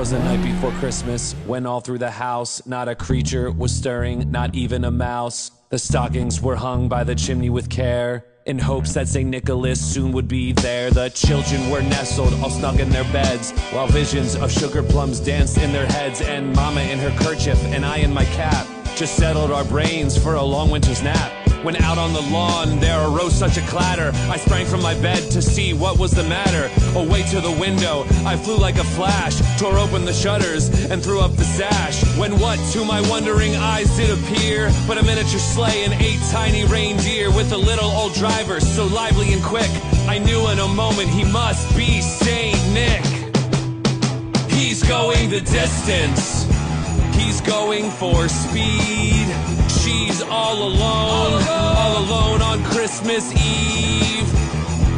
'Twas the night before Christmas, when all through the house not a creature was stirring, not even a mouse. The stockings were hung by the chimney with care, in hopes that St. Nicholas soon would be there. The children were nestled, all snug in their beds, while visions of sugar plums danced in their heads. And Mama in her kerchief and I in my cap just settled our brains for a long winter's nap. When out on the lawn there arose such a clatter, I sprang from my bed to see what was the matter. Away to the window I flew like a flash, tore open the shutters and threw up the sash. When what to my wondering eyes did appear but a miniature sleigh and 8 tiny reindeer, with a little old driver so lively and quick, I knew in a moment he must be Saint Nick. He's going the distance, he's going for speed. She's all alone on Christmas Eve.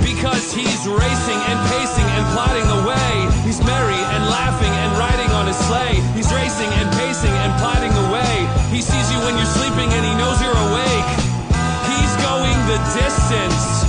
Because he's racing and pacing and plotting the way. He's merry and laughing and riding on his sleigh. He's racing and pacing and plotting the way. He sees you when you're sleeping and he knows you're awake. He's going the distance.